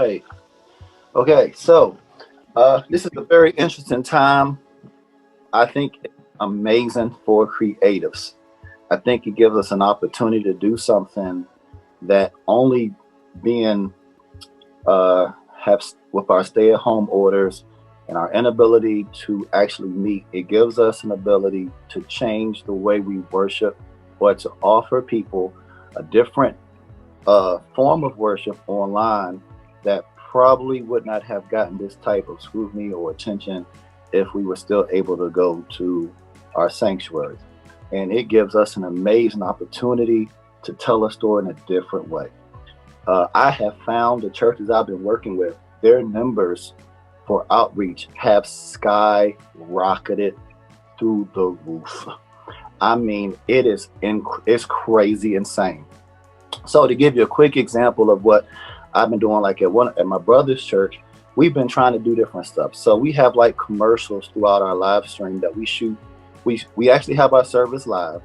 right. Okay, so this is a very interesting time. I think it's amazing for creatives. I think it gives us an opportunity to do something that only being have with our stay-at-home orders and our inability to actually meet. It gives us an ability to change the way we worship, or to offer people a different form of worship online that probably would not have gotten this type of scrutiny or attention if we were still able to go to our sanctuaries. And it gives us an amazing opportunity to tell a story in a different way. I have found the churches I've been working with, their numbers for outreach have skyrocketed through the roof. I mean, it's crazy insane. So to give you a quick example of what I've been doing, like at my brother's church, we've been trying to do different stuff. So we have like commercials throughout our live stream that we shoot. We actually have our service live,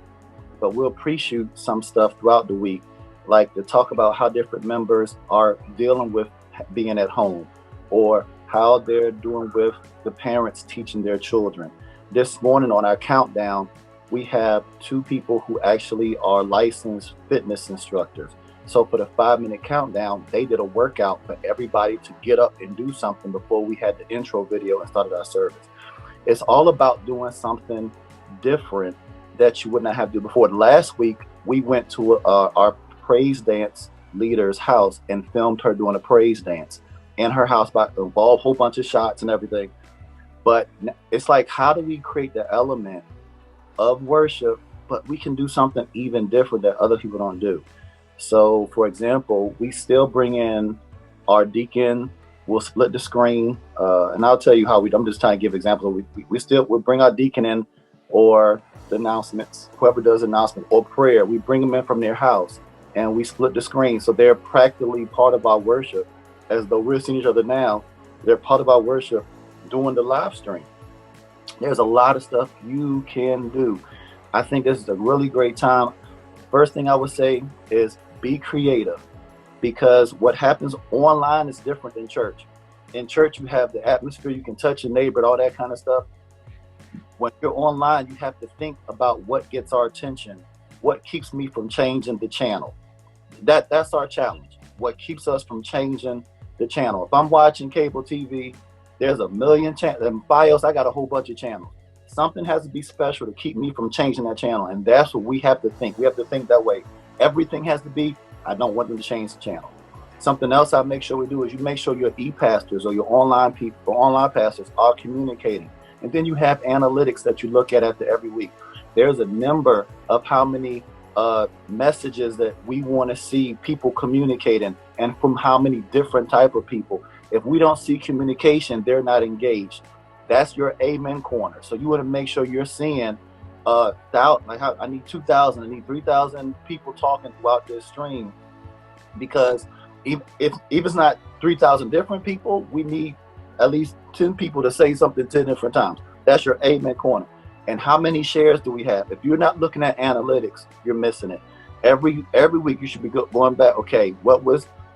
but we'll pre-shoot some stuff throughout the week, like to talk about how different members are dealing with being at home, or how they're doing with the parents teaching their children. This morning on our countdown, we have two people who actually are licensed fitness instructors. So for the 5-minute countdown, they did a workout for everybody to get up and do something before we had the intro video and started our service. It's all about doing something different that you would not have to do before. Last week, we went to our praise dance leader's house and filmed her doing a praise dance in her house, by involved a whole bunch of shots and everything. But it's like, how do we create the element of worship, but we can do something even different that other people don't do? So for example, we still bring in our deacon. We'll split the screen, and I'll tell you how I'm just trying to give examples. We'll bring our deacon in, or the announcements, whoever does announcement or prayer, we bring them in from their house and we split the screen. So they're practically part of our worship, as though we're seeing each other now. They're part of our worship doing the live stream. There's a lot of stuff you can do. I think this is a really great time. First thing I would say is be creative, because what happens online is different than church. In church, you have the atmosphere, you can touch your neighbor and all that kind of stuff. When you're online, you have to think about what gets our attention, what keeps me from changing the channel. That's our challenge. What keeps us from changing the channel? If I'm watching cable TV, there's a million channels. In BIOS, I got a whole bunch of channels. Something has to be special to keep me from changing that channel. And that's what we have to think. We have to think that way. Everything has to be, I don't want them to change the channel. Something else I make sure we do is you make sure your e-pastors or your online people or online pastors are communicating. And then you have analytics that you look at after every week. There's a number of how many messages that we want to see people communicating, and from how many different type of people. If we don't see communication, they're not engaged. That's your amen corner. So you want to make sure you're seeing I need 2,000, I need 3,000 people talking throughout this stream, because if it's not 3,000 different people, we need at least 10 people to say something 10 different times. That's your amen corner. And how many shares do we have? If you're not looking at analytics, you're missing it. Every week you should be going back. Okay,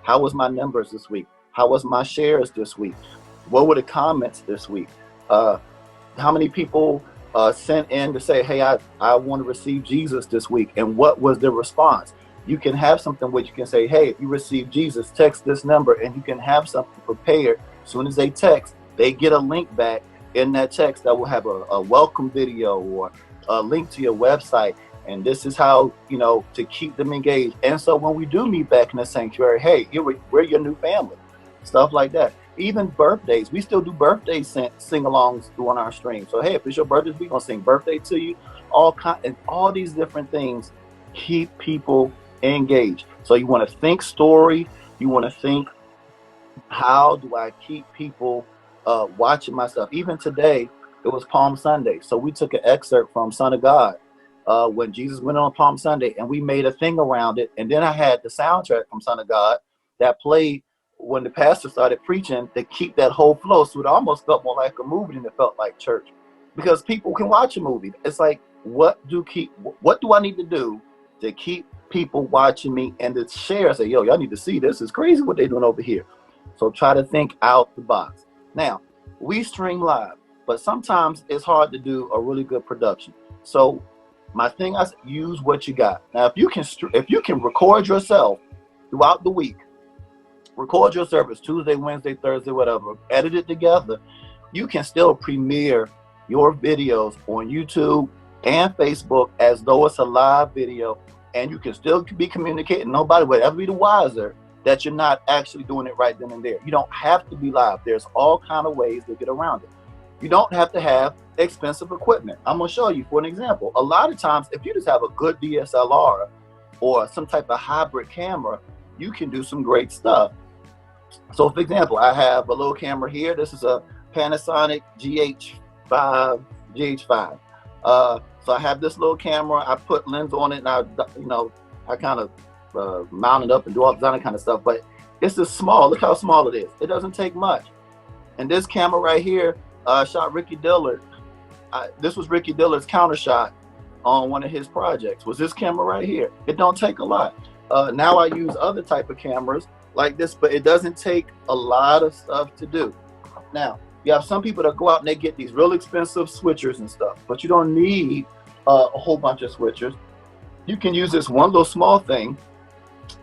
how was my numbers this week? How was my shares this week? What were the comments this week? How many people sent in to say, hey, I want to receive Jesus this week? And what was the response? You can have something which you can say, hey, if you receive Jesus, text this number, and you can have something prepared. As soon as they text, they get a link back in that text that will have a welcome video or a link to your website. And this is how, to keep them engaged. And so when we do meet back in the sanctuary, hey, we're your new family, stuff like that. Even birthdays, we still do birthday sing-alongs on our stream. So hey, if it's your birthday, we're gonna sing birthday to you. All these different things keep people engaged. So you want to think story. You want to think, how do I keep people watching my stuff? Even today, it was Palm Sunday, so we took an excerpt from Son of God when Jesus went on Palm Sunday, and we made a thing around it. And then I had the soundtrack from Son of God that played when the pastor started preaching to keep that whole flow. So it almost felt more like a movie than it felt like church, because people can watch a movie. It's like, what do I need to do to keep people watching me and to share? Say, yo, y'all need to see this. It's crazy what they're doing over here. So try to think out the box. Now, we stream live, but sometimes it's hard to do a really good production. So my thing is, use what you got. Now, if you can record yourself throughout the week, record your service Tuesday, Wednesday, Thursday, whatever, edit it together, you can still premiere your videos on YouTube and Facebook as though it's a live video, and you can still be communicating. Nobody would ever be the wiser that you're not actually doing it right then and there. You don't have to be live. There's all kind of ways to get around it. You don't have to have expensive equipment. I'm going to show you for an example. A lot of times, if you just have a good DSLR or some type of hybrid camera, you can do some great stuff. So for example, I have a little camera here. This is a Panasonic GH5. So I have this little camera. I put lens on it, and I kind of mount it up and do all that kind of stuff. But it's just small. Look how small it is. It doesn't take much. And this camera right here shot Ricky Dillard. This was Ricky Dillard's counter shot on one of his projects. Was this camera right here? It don't take a lot. Now I use other type of cameras like this, but it doesn't take a lot of stuff to do. Now, you have some people that go out and they get these real expensive switchers and stuff, but you don't need a whole bunch of switchers. You can use this one little small thing.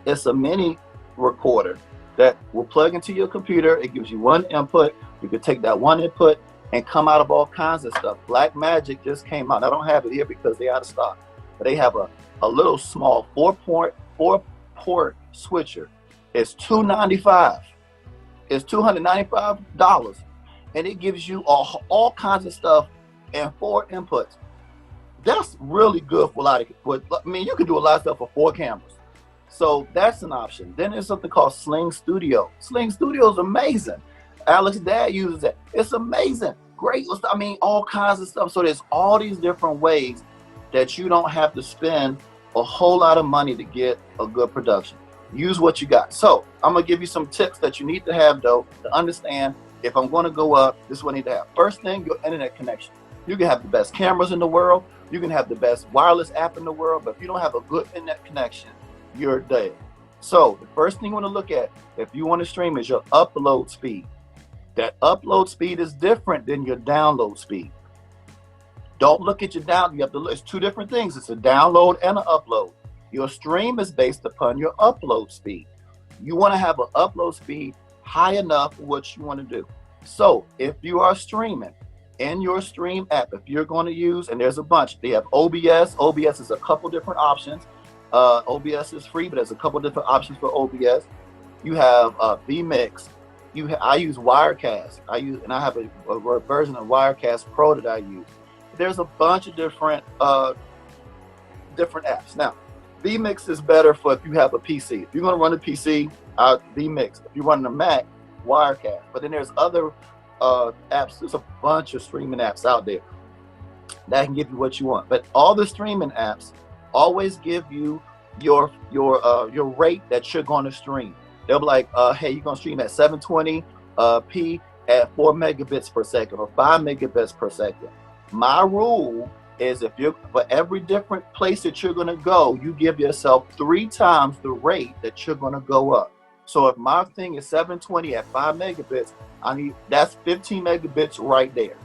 It's a mini recorder that will plug into your computer. It gives you one input. You can take that one input and come out of all kinds of stuff. Blackmagic just came out. I don't have it here because they're out of stock, but they have a little small four-port switcher. It's $295. It's $295, and it gives you all kinds of stuff and 4 inputs. That's really good for a lot of. You can do a lot of stuff for 4 cameras, so that's an option. Then there's something called Sling Studio. Sling Studio is amazing. Alex's dad uses it. It's amazing. Great. All kinds of stuff. So there's all these different ways that you don't have to spend a whole lot of money to get a good production. Use what you got. So I'm going to give you some tips that you need to have, though, to understand if I'm going to go up, this is what I need to have. First thing, your internet connection. You can have the best cameras in the world. You can have the best wireless app in the world. But if you don't have a good internet connection, you're dead. So the first thing you want to look at if you want to stream is your upload speed. That upload speed is different than your download speed. Don't look at your down. You have to look. It's 2 different things. It's a download and an upload. Your stream is based upon your upload speed. You want to have an upload speed high enough for what you want to do. So if you are streaming in your stream app, if you're going to use, and there's a bunch, they have OBS. OBS is a couple different options. OBS is free, but there's a couple different options for OBS. You have vMix. I use Wirecast. I have a version of Wirecast Pro that I use. There's a bunch of different apps. Now, vMix is better for if you have a PC. If you're going to run a PC, vMix. If you're running a Mac, Wirecast. But then there's other apps. There's a bunch of streaming apps out there that can give you what you want. But all the streaming apps always give you your rate that you're going to stream. They'll be like, hey, you're going to stream at 720p at 4 megabits per second or 5 megabits per second. My rule is for every different place that you're going to go, you give yourself 3 times the rate that you're going to go up. So if my thing is 720 at 5 megabits, that's 15 megabits right there.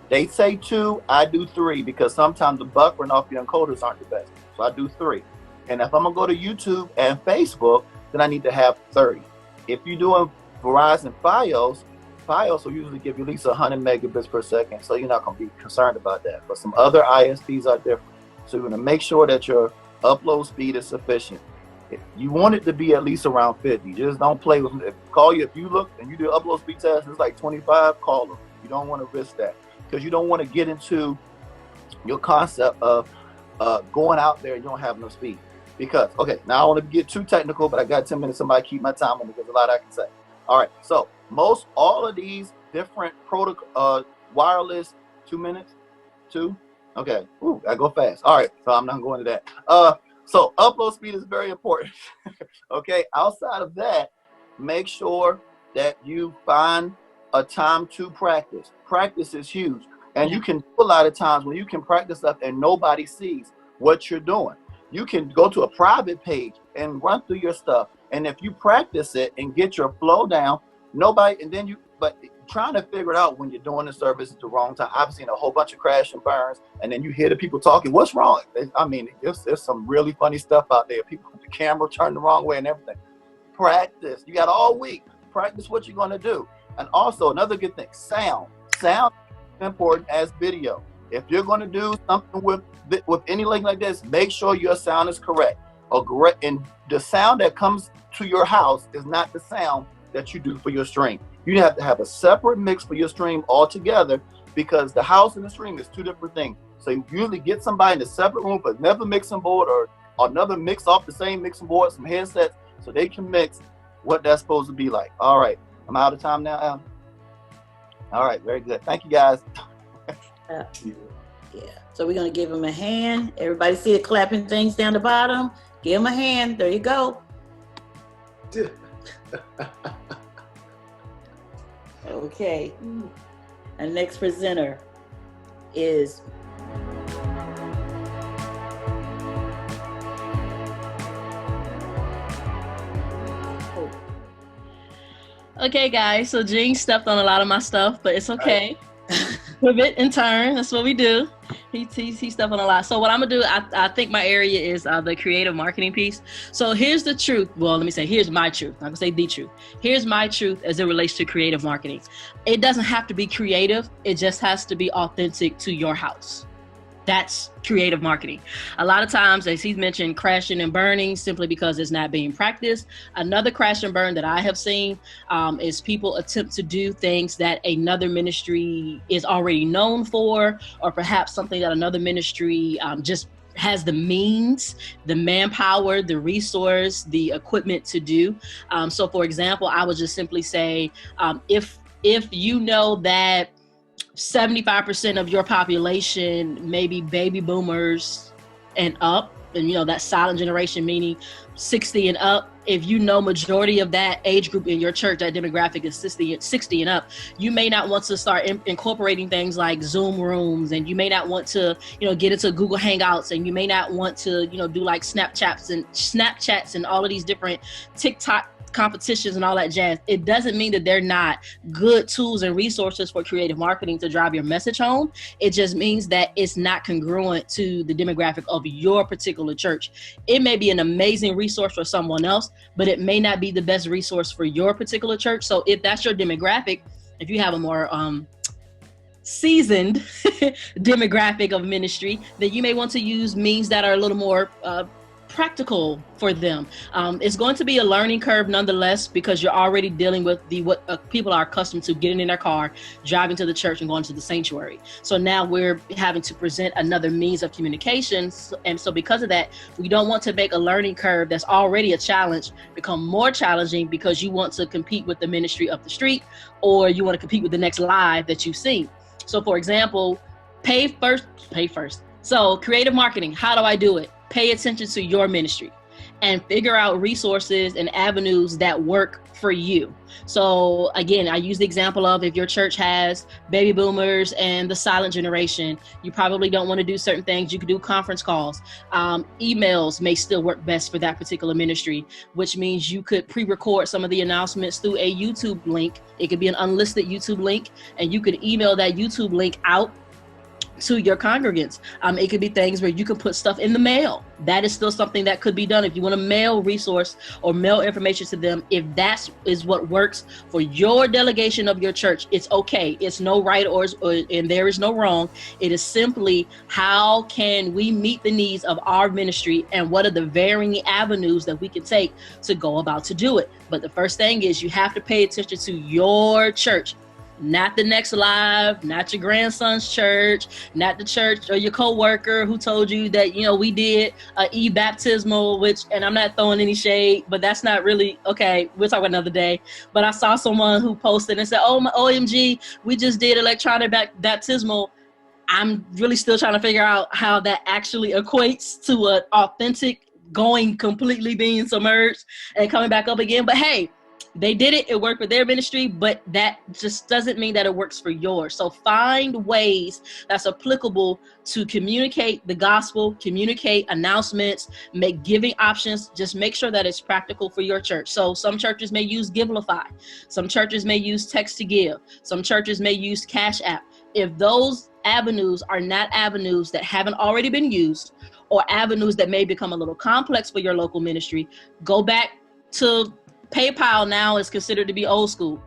They say 2, I do 3 because sometimes the buffering off your encoders aren't the best. So I do 3. And if I'm going to go to YouTube and Facebook, then I need to have 30. If you're doing Verizon Fios will usually give you at least 100 megabits per second, so you're not going to be concerned about that. But some other ISPs are different. So you're going to make sure that your upload speed is sufficient. If you want it to be at least around 50. Just don't play with it. If you look and you do an upload speed test, it's like 25, call them. You don't want to risk that because you don't want to get into your concept of going out there and you don't have no speed. Because, okay, now I want to get too technical, but I got 10 minutes. Somebody keep my time on me because there's a lot I can say. All right, so all of these different protocol, wireless, 2 minutes, 2? Okay, ooh, I go fast. All right, so I'm not going to that. So upload speed is very important. Okay, outside of that, make sure that you find a time to practice. Practice is huge. And you can do a lot of times when you can practice stuff and nobody sees what you're doing. You can go to a private page and run through your stuff. And if you practice it and get your flow down, Nobody, and then but trying to figure it out when you're doing the service at the wrong time. I've seen a whole bunch of crash and burns, and then you hear the people talking, what's wrong? I mean, there's some really funny stuff out there. People with the camera turned the wrong way and everything. Practice. You got all week. Practice what you're going to do. And also another good thing, sound. Sound is important as video. If you're going to do something with any link like this, make sure your sound is correct. And the sound that comes to your house is not the sound that you do for your stream. You have to have a separate mix for your stream altogether, because the house and the stream is two different things. So you usually get somebody in a separate room for another mixing board or another mix off the same mixing board, some headsets, so they can mix what that's supposed to be like. All right, I'm out of time now, Alan. All right, very good. Thank you, guys. Yeah. So we're going to give him a hand. Everybody see the clapping things down the bottom? Give him a hand. There you go. Okay. Our next presenter is Okay, guys, so Gene stepped on a lot of my stuff, but it's okay. Pivot and turn, that's what we do. He stepped on a lot. So what I'm gonna do, I think my area is the creative marketing piece. So here's the truth. Well, let me say, here's my truth. I'm gonna say the truth. Here's my truth as it relates to creative marketing. It doesn't have to be creative. It just has to be authentic to your house. That's creative marketing. A lot of times, as he's mentioned, crashing and burning simply because it's not being practiced. Another crash and burn that I have seen is people attempt to do things that another ministry is already known for, or perhaps something that another ministry just has the means, the manpower, the resource, the equipment to do. So for example, I would just simply say, if you know that 75% of your population may be baby boomers and up, and that silent generation, meaning 60 and up. If you know majority of that age group in your church, that demographic is 60 and up, you may not want to start incorporating things like Zoom rooms, and you may not want to, get into Google Hangouts, and you may not want to, do like Snapchats and all of these different TikTok competitions and all that jazz. It doesn't mean that they're not good tools and resources for creative marketing to drive your message home. It just means that it's not congruent to the demographic of your particular church. It may be an amazing resource for someone else, but it may not be the best resource for your particular church. So if that's your demographic, if you have a more seasoned demographic of ministry, then you may want to use means that are a little more practical for them. It's going to be a learning curve nonetheless, because you're already dealing with what people are accustomed to, getting in their car, driving to the church and going to the sanctuary. So now we're having to present another means of communication. And so because of that, we don't want to make a learning curve that's already a challenge become more challenging because you want to compete with the ministry up the street, or you want to compete with the next live that you've seen. So for example, pay first. So creative marketing, how do I do it? Pay attention to your ministry and figure out resources and avenues that work for you. So again, I use the example of, if your church has baby boomers and the silent generation, you probably don't want to do certain things. You could do conference calls. Emails may still work best for that particular ministry, which means you could pre-record some of the announcements through a YouTube link. It could be an unlisted YouTube link, and you could email that YouTube link out to your congregants. It could be things where you can put stuff in the mail. That is still something that could be done. If you want to mail resource or mail information to them, if that is what works for your delegation of your church, it's okay. It's no right or and there is no wrong. It is simply, how can we meet the needs of our ministry, and what are the varying avenues that we can take to go about to do it. But the first thing is, you have to pay attention to your church. Not the next live, not your grandson's church, not the church or your coworker who told you that, we did e-baptismal, and I'm not throwing any shade, but that's not really, okay, we'll talk about another day. But I saw someone who posted and said, oh, my OMG, we just did electronic baptismal. I'm really still trying to figure out how that actually equates to an authentic going completely being submerged and coming back up again. But hey, They did it. It worked for their ministry, but that just doesn't mean that it works for yours. So find ways that's applicable to communicate the gospel, communicate announcements, make giving options. Just make sure that it's practical for your church. So some churches may use Givelify. Some churches may use Text to Give. Some churches may use Cash App. If those avenues are not avenues that haven't already been used, or avenues that may become a little complex for your local ministry, go back to PayPal. Now is considered to be old school.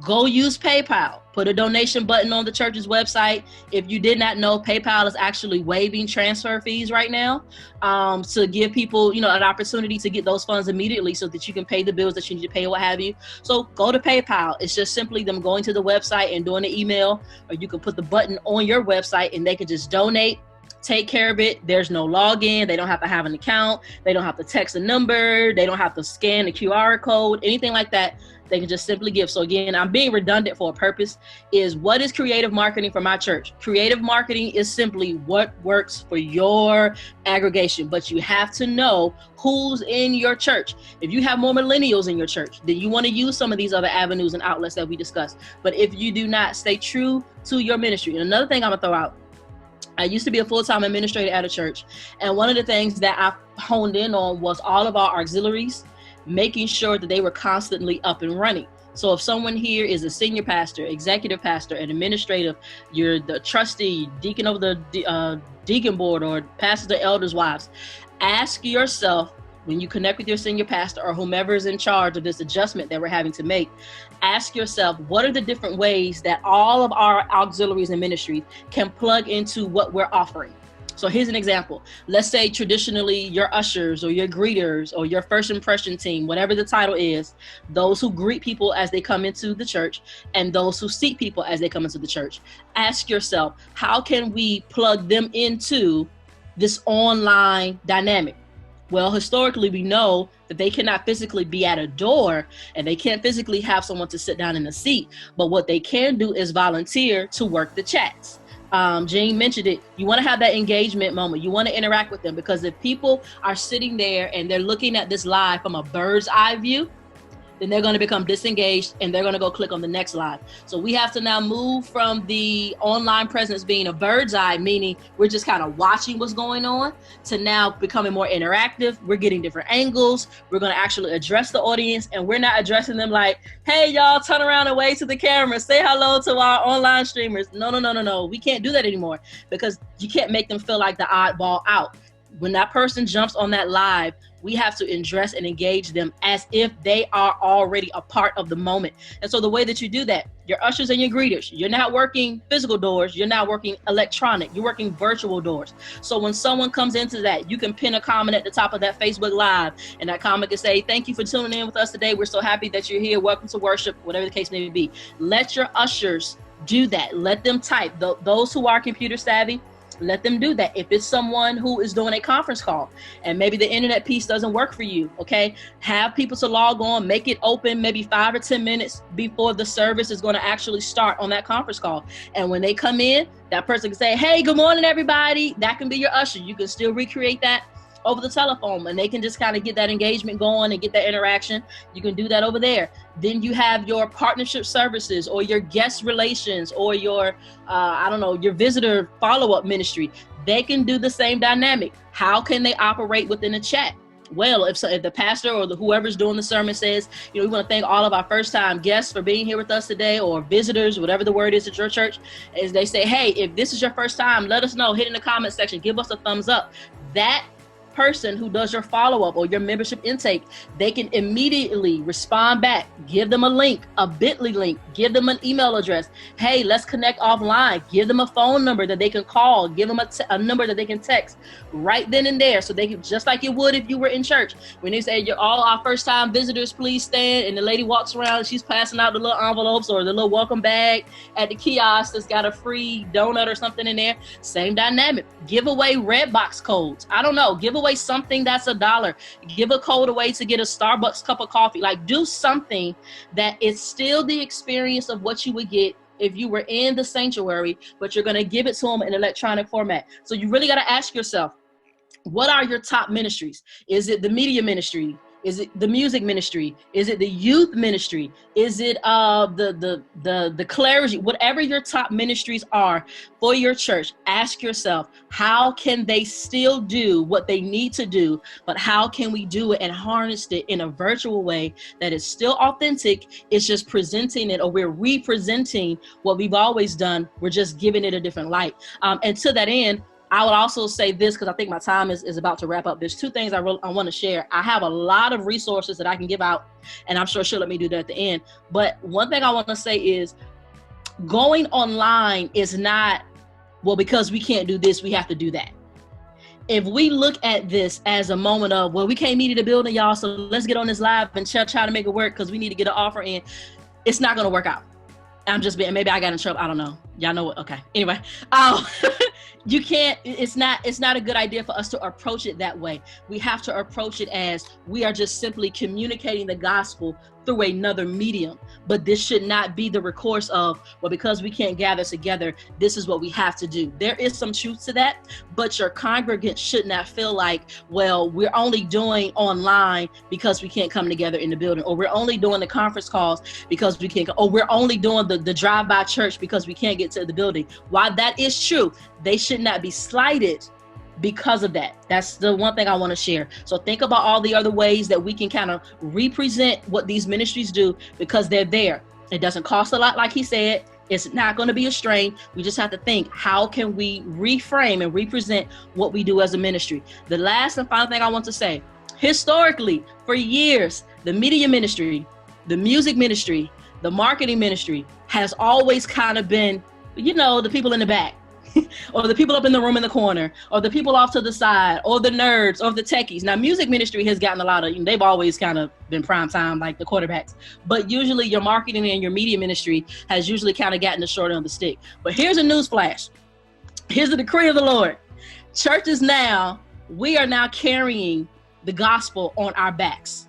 Go use PayPal. Put a donation button on the church's website. If you did not know, PayPal is actually waiving transfer fees right now, to give people, an opportunity to get those funds immediately so that you can pay the bills that you need to pay or what have you. So go to PayPal. It's just simply them going to the website and doing the email, or you can put the button on your website and they can just donate. Take care of it. There's no login. They don't have to have an account. They don't have to text a number. They don't have to scan the QR code, anything like that. They can just simply give. So again, I'm being redundant for a purpose. Is what is creative marketing for my church? Creative marketing is simply what works for your aggregation, but you have to know who's in your church. If you have more millennials in your church, then you want to use some of these other avenues and outlets that we discussed. But if you do not, stay true to your ministry. And another thing I'm gonna throw out, I used to be a full-time administrator at a church. And one of the things that I honed in on was all of our auxiliaries, making sure that they were constantly up and running. So if someone here is a senior pastor, executive pastor, an administrative, you're the trustee, deacon of the deacon board, or pastors or elders' wives, ask yourself, when you connect with your senior pastor or whomever is in charge of this adjustment that we're having to make, ask yourself, what are the different ways that all of our auxiliaries and ministries can plug into what we're offering? So here's an example. Let's say traditionally your ushers or your greeters or your first impression team, whatever the title is, those who greet people as they come into the church and those who seat people as they come into the church. Ask yourself, how can we plug them into this online dynamic? Well, historically, we know that they cannot physically be at a door and they can't physically have someone to sit down in a seat. But what they can do is volunteer to work the chats. Jane mentioned it. You want to have that engagement moment. You want to interact with them, because if people are sitting there and they're looking at this live from a bird's eye view, then they're going to become disengaged and they're going to go click on the next live. So we have to now move from the online presence being a bird's eye, meaning we're just kind of watching what's going on, to now becoming more interactive. We're getting different angles. We're going to actually address the audience, and we're not addressing them like, hey, y'all, turn around and wave to the camera. Say hello to our online streamers. No. We can't do that anymore, because you can't make them feel like the oddball out. When that person jumps on that live, we have to address and engage them as if they are already a part of the moment. And so the way that you do that, your ushers and your greeters, you're not working physical doors, you're not working electronic, you're working virtual doors. So when someone comes into that, you can pin a comment at the top of that Facebook Live, and that comment can say, thank you for tuning in with us today. We're so happy that you're here. Welcome to worship, whatever the case may be. Let your ushers do that. Let them type. Those who are computer savvy, let them do that. If it's someone who is doing a conference call and maybe the internet piece doesn't work for you, okay, have people to log on, make it open maybe 5 or 10 minutes before the service is going to actually start on that conference call. And when they come in, that person can say, hey, good morning, everybody. That can be your usher. You can still recreate that over the telephone, and they can just kind of get that engagement going and get that interaction. You can do that over there. Then you have your partnership services or your guest relations or your, your visitor follow-up ministry. They can do the same dynamic. How can they operate within a chat? Well, if the pastor or whoever's doing the sermon says, we want to thank all of our first-time guests for being here with us today, or visitors, whatever the word is at your church, as they say, hey, if this is your first time, let us know. Hit in the comment section. Give us a thumbs up. That person who does your follow-up or your membership intake, they can immediately respond back. Give them a link, a bit.ly link, give them an email address. Hey, let's connect offline. Give them a phone number that they can call. Give them a number that they can text right then and there, so they can, just like you would if you were in church. When they say, you're all our first-time visitors, please stand, and the lady walks around and she's passing out the little envelopes or the little welcome bag at the kiosk that's got a free donut or something in there. Same dynamic. Give away Redbox codes. I don't know. Give away something that's $1. Give a code away to get a Starbucks cup of coffee. Like, do something that is still the experience of what you would get if you were in the sanctuary, but you're going to give it to them in electronic format. So you really got to ask yourself, what are your top ministries? Is it the media ministry? Is it the music ministry? Is it the youth ministry? Is it the clergy? Whatever your top ministries are for your church, ask yourself, how can they still do what they need to do, but how can we do it and harness it in a virtual way that is still authentic? It's just presenting it, or we're representing what we've always done. We're just giving it a different light. And to that end, I would also say this, because I think my time is about to wrap up. There's two things I want to share. I have a lot of resources that I can give out, and I'm sure she'll let me do that at the end. But one thing I want to say is going online is not, well, because we can't do this, we have to do that. If we look at this as a moment of, well, we can't meet in the building, y'all, so let's get on this live and try to make it work because we need to get an offer in, it's not going to work out. I'm just being, maybe I got in trouble. I don't know. Y'all know what? Okay. Anyway, you can't, it's not a good idea for us to approach it that way. We have to approach it as we are just simply communicating the gospel through another medium. But this should not be the recourse of, well, because we can't gather together, this is what we have to do. There is some truth to that, but your congregants should not feel like, well, we're only doing online because we can't come together in the building, or we're only doing the conference calls because we can't, or we're only doing the drive-by church because we can't get to the building. While that is true, they should not be slighted because of that. That's the one thing I want to share. So think about all the other ways that we can kind of represent what these ministries do, because they're there. It doesn't cost a lot, like he said. It's not going to be a strain. We just have to think, how can we reframe and represent what we do as a ministry? The last and final thing I want to say, historically, for years, the media ministry, the music ministry, the marketing ministry has always kind of been, you know, the people in the back. Or the people up in the room in the corner, or the people off to the side, or the nerds, or the techies. Now, music ministry has gotten a lot of, they've always kind of been prime time, like the quarterbacks. But usually your marketing and your media ministry has usually kind of gotten the short end of the stick. But here's a news flash. Here's the decree of the Lord. Churches now, we are now carrying the gospel on our backs.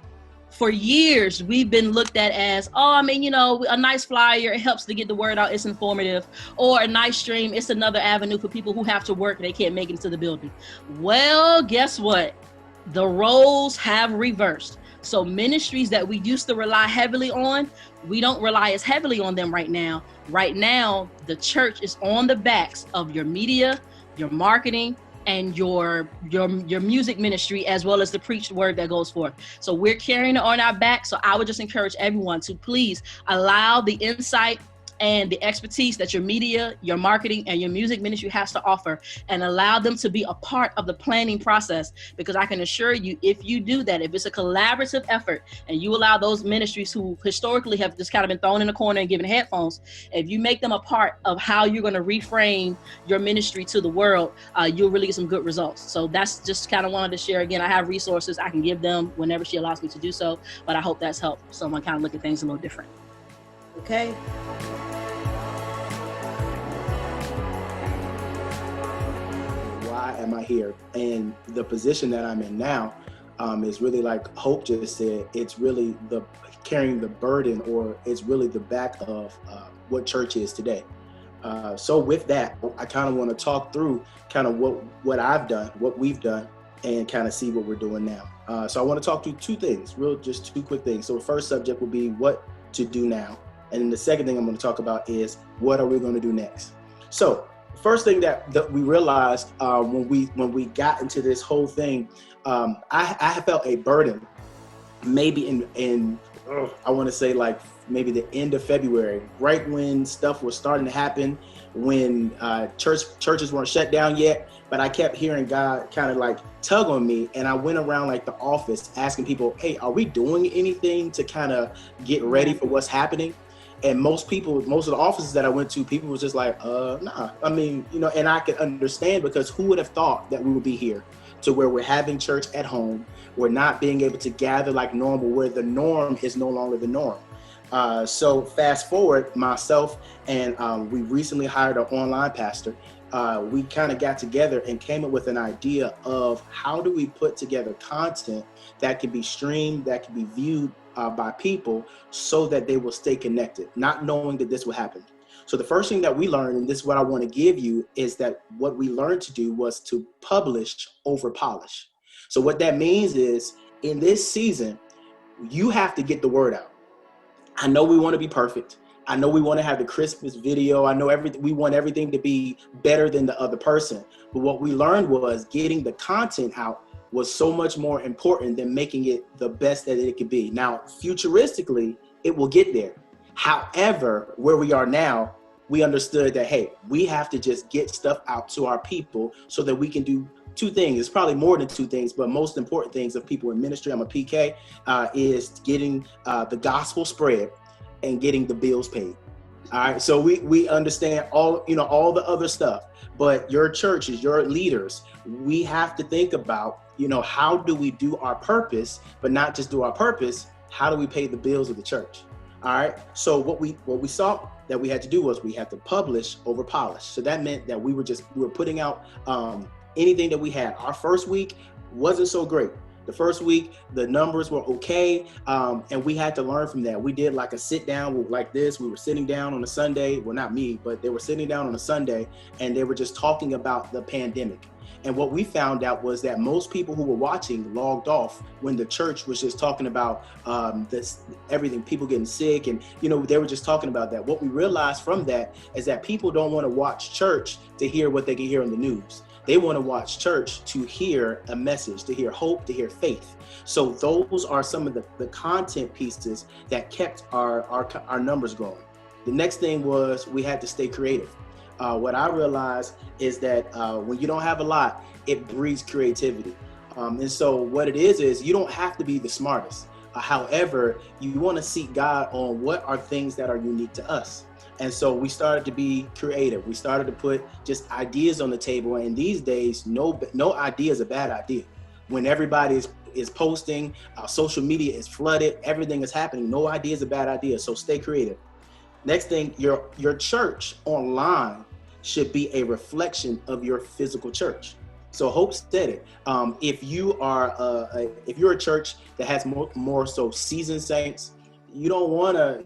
For years, we've been looked at as, oh, I mean, you know, a nice flyer, it helps to get the word out, it's informative. Or a nice stream, it's another avenue for people who have to work and they can't make it into the building. Well, guess what? The roles have reversed. So ministries that we used to rely heavily on, we don't rely as heavily on them right now. Right now, the church is on the backs of your media, your marketing, and your music ministry, as well as the preached word that goes forth. So we're carrying it on our back. So I would just encourage everyone to please allow the insight and the expertise that your media, your marketing, and your music ministry has to offer, and allow them to be a part of the planning process. Because I can assure you, if you do that, if it's a collaborative effort, and you allow those ministries who historically have just kind of been thrown in the corner and given headphones, if you make them a part of how you're going to reframe your ministry to the world, you'll really get some good results. So that's just kind of wanted to share. Again, I have resources I can give them whenever she allows me to do so, but I hope that's helped someone kind of look at things a little different. Okay. Why am I here? And the position that I'm in now is really, like Hope just said, it's really the carrying the burden, or it's really the back of what church is today. So with that, I kind of want to talk through kind of what I've done, what we've done, and kind of see what we're doing now. So I want to talk through two things, just two quick things. So the first subject will be what to do now. And then the second thing I'm going to talk about is what are we going to do next? So first thing that we realized when we got into this whole thing, I felt a burden maybe in I want to say like maybe the end of February, right when stuff was starting to happen, when churches weren't shut down yet, but I kept hearing God kind of like tug on me, and I went around like the office asking people, hey, are we doing anything to kind of get ready for what's happening? And most of the offices that I went to, people was just like, nah. I mean, you know, and I could understand, because who would have thought that we would be here to where we're having church at home, we're not being able to gather like normal, where the norm is no longer the norm. So fast forward, myself and we recently hired an online pastor. We kind of got together and came up with an idea of how do we put together content that can be streamed, that can be viewed by people, so that they will stay connected, not knowing that this will happen. So the first thing that we learned, and this is what I want to give you, is that what we learned to do was to publish over polish. So what that means is in this season, you have to get the word out. I know we want to be perfect. I know we want to have the Christmas video. I know we want everything to be better than the other person. But what we learned was getting the content out was so much more important than making it the best that it could be. Now, futuristically, it will get there. However, where we are now, we understood that, hey, we have to just get stuff out to our people so that we can do two things. It's probably more than two things, but most important things of people in ministry, I'm a PK, is getting the gospel spread and getting the bills paid. All right, so we understand all the other stuff, but your churches, your leaders, we have to think about, how do we do our purpose, but not just do our purpose, how do we pay the bills of the church? All right, so what we saw that we had to do was we had to publish over polish. So that meant that we were putting out anything that we had. Our first week wasn't so great. The first week, the numbers were okay, and we had to learn from that. We did like a sit down like this. We were sitting down on a Sunday. Well, not me, but they were sitting down on a Sunday, and they were just talking about the pandemic. And what we found out was that most people who were watching logged off when the church was just talking about everything, people getting sick, and they were just talking about that. What we realized from that is that people don't want to watch church to hear what they can hear on the news. They want to watch church to hear a message, to hear hope, to hear faith. So those are some of the content pieces that kept our numbers growing. The next thing was we had to stay creative. What I realized is that when you don't have a lot, it breeds creativity. And so what it is you don't have to be the smartest. However, you want to seek God on what are things that are unique to us. And so we started to be creative. We started to put just ideas on the table. And these days, no idea is a bad idea. When everybody is posting, social media is flooded, everything is happening. No idea is a bad idea. So stay creative. Next thing, your church online should be a reflection of your physical church. So Hope said it. If you're a church that has more so seasoned saints, you don't want to,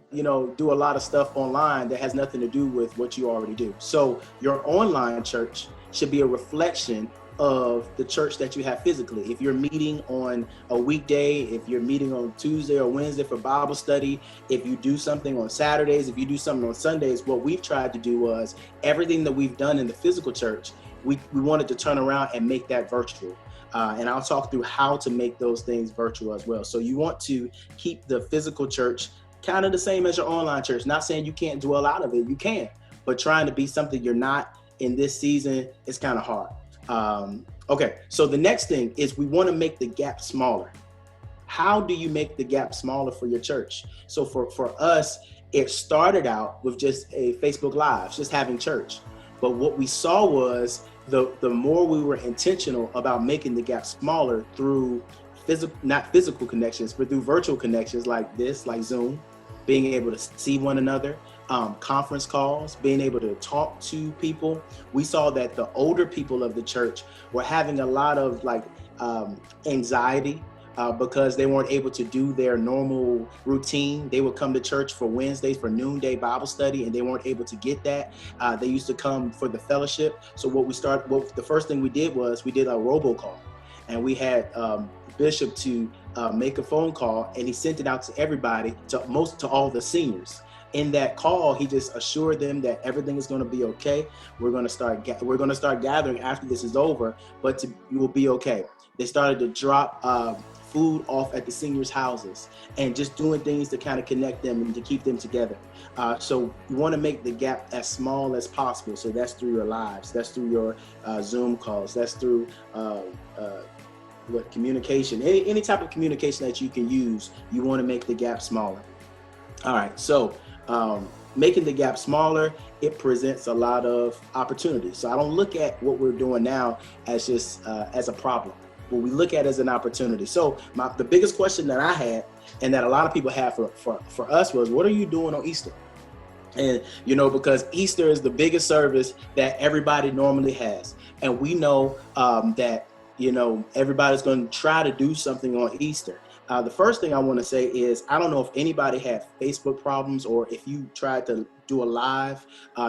do a lot of stuff online that has nothing to do with what you already do. So your online church should be a reflection of the church that you have physically. If you're meeting on a weekday, if you're meeting on Tuesday or Wednesday for Bible study, if you do something on Saturdays, if you do something on Sundays, what we've tried to do was everything that we've done in the physical church, we wanted to turn around and make that virtual. And I'll talk through how to make those things virtual as well. So you want to keep the physical church kind of the same as your online church. Not saying you can't do a lot of it, you can, but trying to be something you're not in this season is kind of hard. Okay, so the next thing is we want to make the gap smaller. How do you make the gap smaller for your church? So for us, it started out with just a Facebook Live, just having church. But what we saw was the more we were intentional about making the gap smaller through not physical connections, but through virtual connections like this, like Zoom, being able to see one another, conference calls, being able to talk to people. We saw that the older people of the church were having a lot of anxiety because they weren't able to do their normal routine. They would come to church for Wednesdays for noonday Bible study, and they weren't able to get that. They used to come for the fellowship. So the first thing we did was we did a robocall, and we had Bishop to make a phone call, and he sent it out to everybody, to all the seniors. In that call, he just assured them that everything is going to be okay. We're going to start gathering after this is over, but you will be okay. They started to drop food off at the seniors' houses and just doing things to kind of connect them and to keep them together. So you want to make the gap as small as possible. So that's through your lives, that's through your Zoom calls, that's through communication, any type of communication that you can use. You want to make the gap smaller. All right, so making the gap smaller, it presents a lot of opportunities. So I don't look at what we're doing now as just as a problem. What we look at as an opportunity. So the biggest question that I had, and that a lot of people have for us, was, what are you doing on Easter? And because Easter is the biggest service that everybody normally has, and we know that everybody's going to try to do something on Easter. The first thing I want to say is, I don't know if anybody had Facebook problems or if you tried to do a live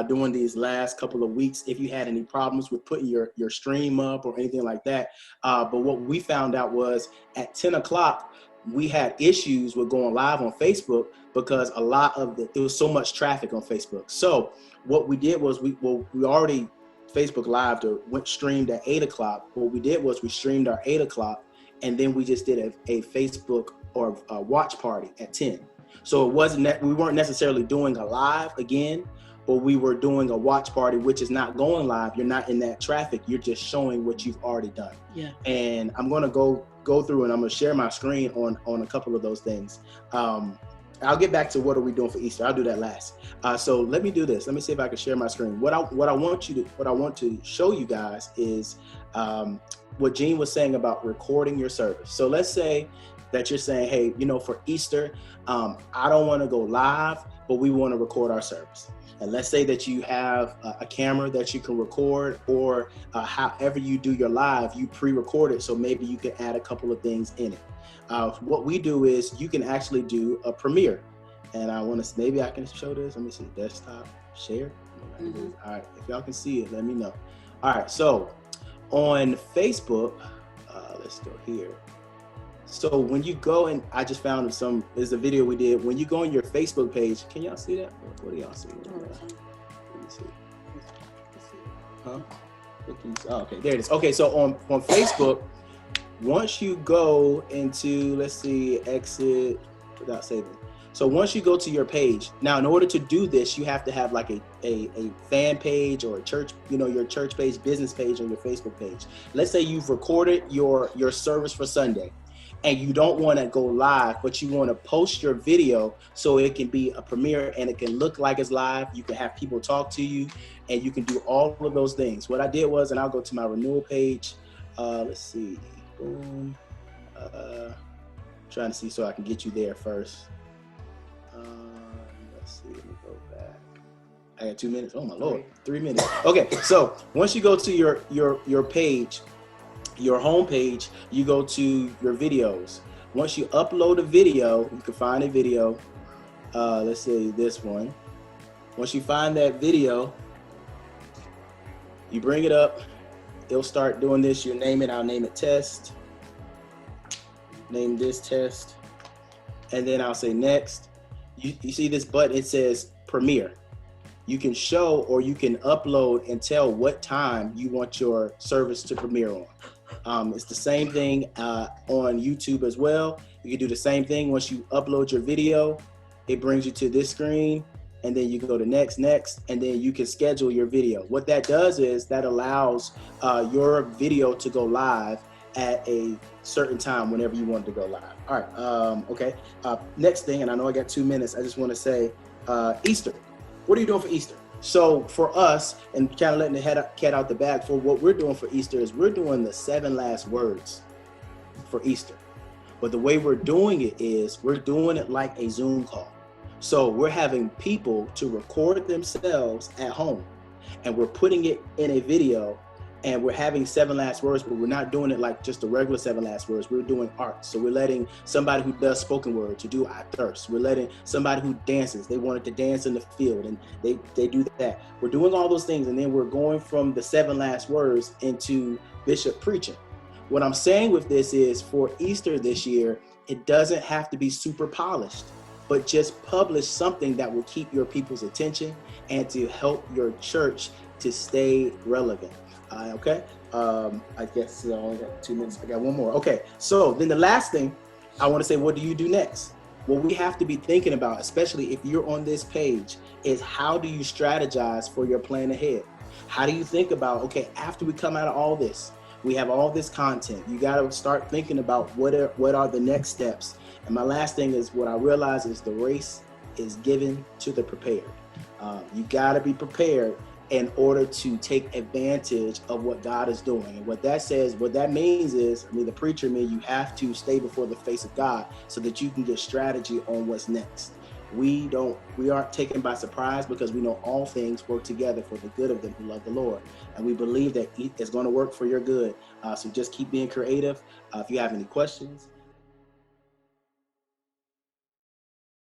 during these last couple of weeks if you had any problems with putting your stream up or anything like that. But what we found out was at 10 o'clock, we had issues with going live on Facebook because there was so much traffic on Facebook. So what we did was we already Facebook Live streamed at 8 o'clock. What we did was we streamed our 8 o'clock, and then we just did a Facebook or a watch party at 10. So it wasn't we weren't necessarily doing a live again, but we were doing a watch party, which is not going live. You're not in that traffic. You're just showing what you've already done. Yeah. And I'm going to go through and I'm going to share my screen on a couple of those things. I'll get back to what are we doing for Easter. I'll do that last. So let me do this. Let me see if I can share my screen. What I want to show you guys is what Gene was saying about recording your service. So let's say that you're saying, hey, for Easter, I don't want to go live, but we want to record our service. And let's say that you have a camera that you can record, or however you do your live, you pre-record it. So maybe you can add a couple of things in it. What we do is you can actually do a premiere. And maybe I can show this. Let me see, desktop, share. Mm-hmm. All right, if y'all can see it, let me know. All right, so on Facebook, let's go here. So when you go, and I just found there's a video we did. When you go on your Facebook page, can y'all see that? What do y'all see? Let me see. Huh? Oh, okay, there it is. Okay, so on Facebook, once you go into, let's see, exit without saving. So once you go to your page, now in order to do this, you have to have like a fan page or a church, your church page, business page on your Facebook page. Let's say you've recorded your service for Sunday, and you don't want to go live, but you want to post your video so it can be a premiere and it can look like it's live. You can have people talk to you, and you can do all of those things. What I did was, and I'll go to my renewal page. Let's see. Boom. Trying to see so I can get you there first. Let's see. Let me go back. I got 2 minutes. Oh my Lord, 3 minutes. Okay, so once you go to your page, your home page, you go to your videos. Once you upload a video, you can find a video. Let's say this one. Once you find that video, you bring it up. It'll start doing this. You name it. I'll name it test. Name this test. And then I'll say next. You see this button, it says premiere. You can show or you can upload and tell what time you want your service to premiere on. It's the same thing on YouTube as well. You can do the same thing. Once you upload your video, it brings you to this screen, and then you can go to next, and then you can schedule your video. What that does is that allows your video to go live at a certain time whenever you want it to go live. All right, okay. Next thing, and I know I got 2 minutes, I just want to say Easter. What are you doing for Easter? So for us, and kind of letting the cat out the bag, for what we're doing for Easter is we're doing the 7 last words for Easter. But the way we're doing it is we're doing it like a Zoom call. So we're having people to record themselves at home, and we're putting it in a video, and we're having 7 last words, but we're not doing it like just the regular 7 last words. We're doing art. So we're letting somebody who does spoken word to do I Thirst. We're letting somebody who dances, they wanted to dance in the field, and they do that. We're doing all those things, and then we're going from the 7 last words into Bishop preaching. What I'm saying with this is for Easter this year, it doesn't have to be super polished, but just publish something that will keep your people's attention and to help your church to stay relevant. Okay, I guess I only got 2 minutes. I got one more. Okay, so then the last thing I want to say, what do you do next? What we have to be thinking about, especially if you're on this page, is how do you strategize for your plan ahead? How do you think about, okay, after we come out of all this, we have all this content, you got to start thinking about what are the next steps. And my last thing is what I realize is the race is given to the prepared. You got to be prepared in order to take advantage of what God is doing. And what that means is, the preacher means you have to stay before the face of God so that you can get strategy on what's next. We aren't taken by surprise because we know all things work together for the good of them who love the Lord. And we believe that it's going to work for your good. So just keep being creative. If you have any questions,